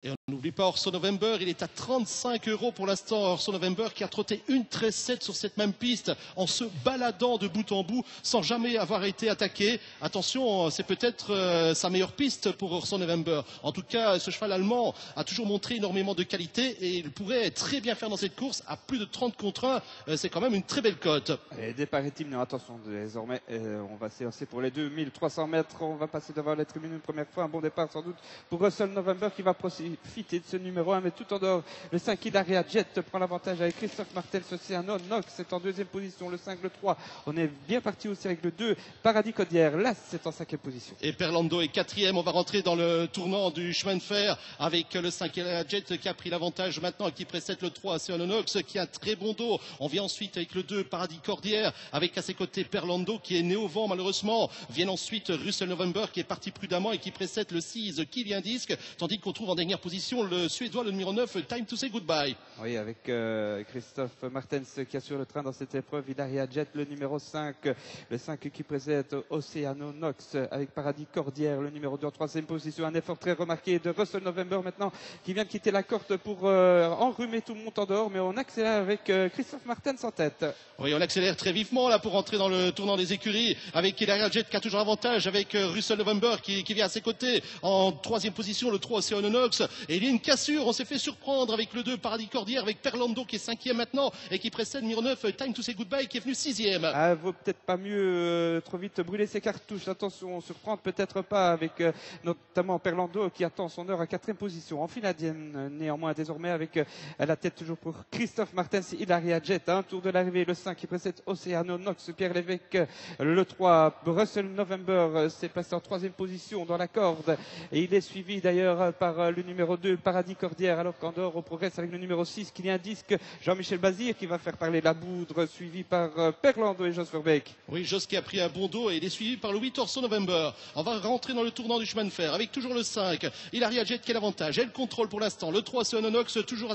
Et on n'oublie pas Orso November, il est à 35 € pour l'instant. Orso November qui a trotté une 13-7 sur cette même piste en se baladant de bout en bout sans jamais avoir été attaqué. Attention, c'est peut-être sa meilleure piste pour Orso November. En tout cas, ce cheval allemand a toujours montré énormément de qualité et il pourrait très bien faire dans cette course à plus de 30 contre 1. C'est quand même une très belle cote. Et départ et team, attention, désormais, on va s'élancer pour les 2300 mètres. On va passer devant les tribunes une première fois. Un bon départ sans doute pour Russell November qui va profiter de ce numéro 1, mais tout en dehors, le 5 Ilaria Jet prend l'avantage avec Christophe Martens, Oceano Nox c'est en deuxième position, le 5, le 3, on est bien parti aussi avec le 2, Paradis Codière, là c'est en cinquième position. Et Perlando est quatrième, on va rentrer dans le tournant du chemin de fer avec le 5 Ilaria Jet qui a pris l'avantage maintenant et qui précède le 3, Oceano Nox qui a un très bon dos. On vient ensuite avec le 2, Paradis Cordière, avec à ses côtés Perlando qui est né au vent malheureusement. Viennent ensuite Russell November qui est parti prudemment et qui précède le 6, Kylian Disc, tandis qu'on trouve en dernière position le Suédois, le numéro 9, Time to Say Goodbye. Oui, avec Christophe Martens qui assure le train dans cette épreuve. Ilaria Jet, le numéro 5. Le 5 qui précède Oceano Nox avec Paradis Cordière, le numéro 2 en troisième position. Un effort très remarqué de Russell November maintenant qui vient de quitter la corde pour enrhumer tout le monde en dehors. Mais on accélère avec Christophe Martens en tête. Oui, on accélère très vivement là pour rentrer dans le tournant des écuries avec Ilaria Jet qui a toujours avantage, avec Russell November qui vient à ses côtés en troisième position, le 3 Oceano Nox. Et il y a une cassure, on s'est fait surprendre avec le 2 Paradis Cordière, avec Perlando qui est cinquième maintenant et qui précède numéro 9 Time to Say Goodbye qui est venu sixième. Ah, vaut peut-être pas mieux trop vite brûler ses cartouches. Attention, surprendre peut-être pas avec notamment Perlando qui attend son heure à quatrième position. En finadienne néanmoins désormais avec à la tête toujours pour Christophe Martens, Ilaria Jet. Un tour de l'arrivée, le 5 qui précède Oceano Nox, Pierre Lévesque, le 3 Russell November s'est placé en troisième position dans la corde et il est suivi d'ailleurs par le numéro 2 Paradis Cordière, alors qu'en dehors on progresse avec le numéro 6 Kylian Disc, Jean-Michel Bazir qui va faire parler la boudre, suivi par Perlando et Jos Verbeek. Oui, Jos qui a pris un bon dos et il est suivi par le 8 Orso November. On va rentrer dans le tournant du chemin de fer avec toujours le 5 Ilaria Jet qui a l'avantage, elle contrôle pour l'instant le 3 Oceano Nox toujours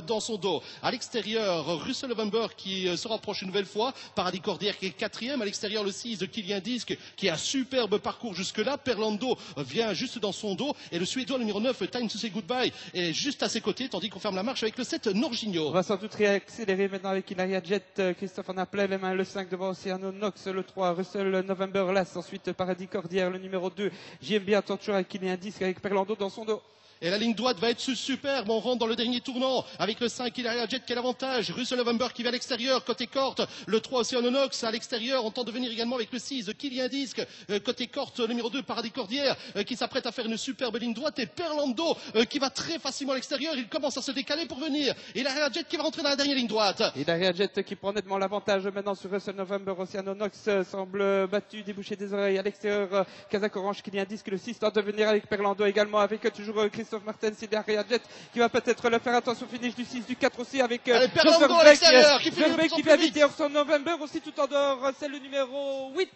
dans son dos. À l'extérieur, Russell November qui se rapproche une nouvelle fois, Paradis Cordière qui est quatrième, à l'extérieur le 6 de Kylian Disc qui a un superbe parcours jusque là. Perlando vient juste dans son dos et le Suédois le numéro 9 Time to Say Goodbye est juste à ses côtés, tandis qu'on ferme la marche avec le 7 Norginho. On va sans doute réaccélérer maintenant avec Ilaria Jet. Christophe en a plein les mains, le 5 devant Oceano Nox, le 3 Russell November Lass, ensuite Paradis Cordière, le numéro 2 JMB attend toujours avec Kylian Disc avec Perlando dans son dos. Et la ligne droite va être superbe. On rentre dans le dernier tournant avec le 5 Ilaria Jet qui a l'avantage. Russell November qui va à l'extérieur, côté corte. Le 3 Oceano Nox à l'extérieur. On tente de venir également avec le 6 Kylian Disc. Côté corte, le numéro 2 Paradis Cordière qui s'apprête à faire une superbe ligne droite. Et Perlando qui va très facilement à l'extérieur. Il commence à se décaler pour venir. Ilaria Jet qui va rentrer dans la dernière ligne droite. Ilaria Jet qui prend nettement l'avantage maintenant sur Russell November. Oceano Nox semble battu, débouché des oreilles à l'extérieur. Kazakh Orange Kylian Disc, le 6 tente de venir avec Perlando également, avec toujours Christophe Martens. Ilaria Jet qui va peut-être le faire. Attention, finish du 6, du 4 aussi avec Perlando à l'extérieur qui vient vite et Orso November aussi tout en dehors. C'est le numéro 8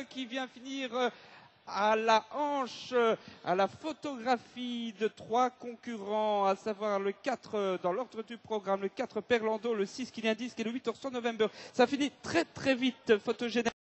qui vient finir à la hanche, à la photographie de 3 concurrents, à savoir le 4 dans l'ordre du programme, le 4 Perlando, le 6 Kylian Disc et le 8 Orso November. Ça finit très très vite, photogénique.